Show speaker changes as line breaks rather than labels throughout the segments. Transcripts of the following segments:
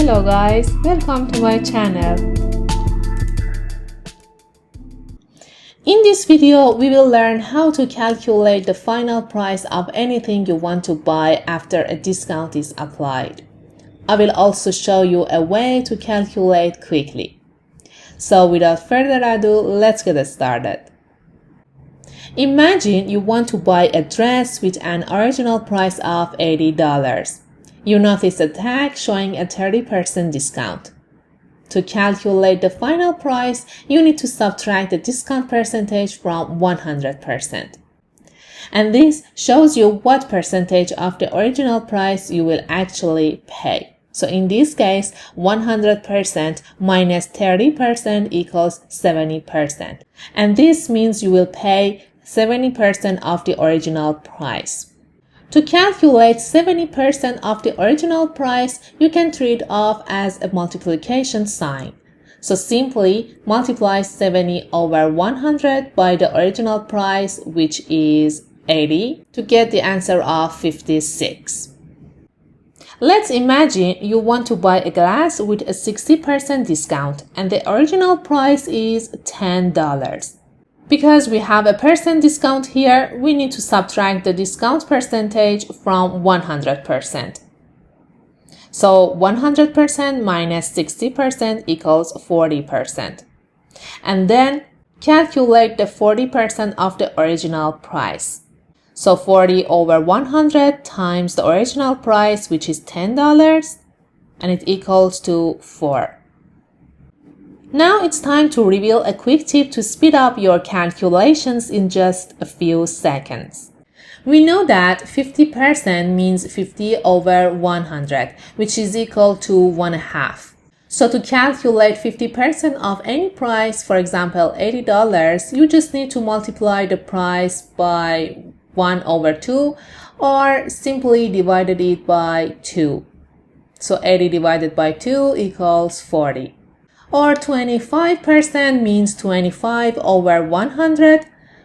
Hello guys, welcome to my channel. In this video, we will learn how to calculate the final price of anything you want to buy after a discount is applied. I will also show you a way to calculate quickly. So without further ado, let's get started. Imagine you want to buy a dress with an original price of $80. You notice a tag showing a 30% discount. To calculate the final price, you need to subtract the discount percentage from 100%. And this shows you what percentage of the original price you will actually pay. So in this case, 100% minus 30% equals 70%. And this means you will pay 70% of the original price. To calculate 70% of the original price, you can treat off as a multiplication sign. So simply multiply 70 over 100 by the original price, which is 80, to get the answer of 56. Let's imagine you want to buy a glass with a 60% discount and the original price is $10. Because we have a percent discount here, we need to subtract the discount percentage from 100%. So 100% minus 60% equals 40%. And then calculate the 40% of the original price. So 40 over 100 times the original price, which is $10, and it equals to 4. Now it's time to reveal a quick tip to speed up your calculations in just a few seconds. We know that 50% means 50 over 100, which is equal to 1/2. So to calculate 50% of any price, for example $80, you just need to multiply the price by 1 over 2 or simply divided it by 2. So 80 divided by 2 equals 40. Or 25% means 25 over 100,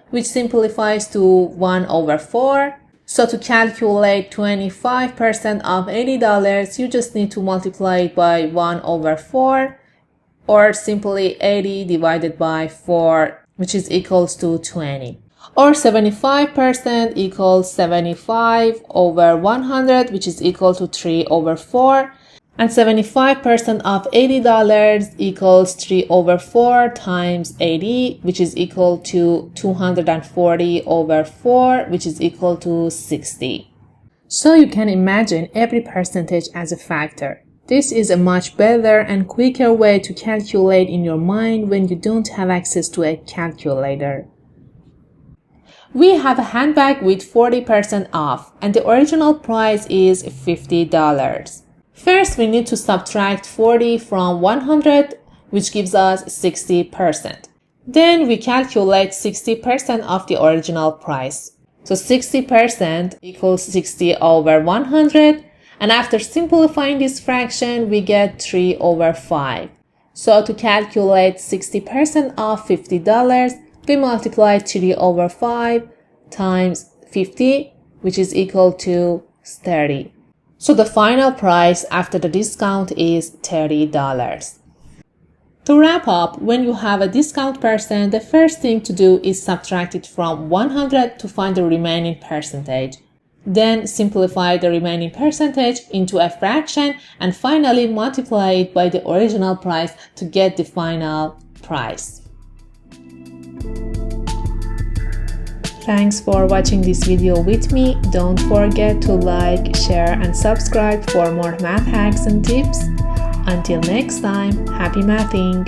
which simplifies to 1 over 4. So to calculate 25% of $80, you just need to multiply it by 1 over 4, or simply 80 divided by 4, which is equals to 20. Or 75% equals 75 over 100, which is equal to 3 over 4. And 75% of $80 equals 3 over 4 times 80, which is equal to 240 over 4, which is equal to 60. So you can imagine every percentage as a factor. This is a much better and quicker way to calculate in your mind when you don't have access to a calculator. We have a handbag with 40% off, and the original price is $50. First, we need to subtract 40 from 100, which gives us 60%. Then we calculate 60% of the original price. So 60% equals 60 over 100. And after simplifying this fraction, we get 3 over 5. So to calculate 60% of $50, we multiply 3 over 5 times 50, which is equal to 30. So the final price after the discount is $30. To wrap up, when you have a discount percent, the first thing to do is subtract it from 100 to find the remaining percentage. Then simplify the remaining percentage into a fraction and finally multiply it by the original price to get the final price. Thanks for watching this video with me. Don't forget to like, share and subscribe for more math hacks and tips. Until next time, happy mathing!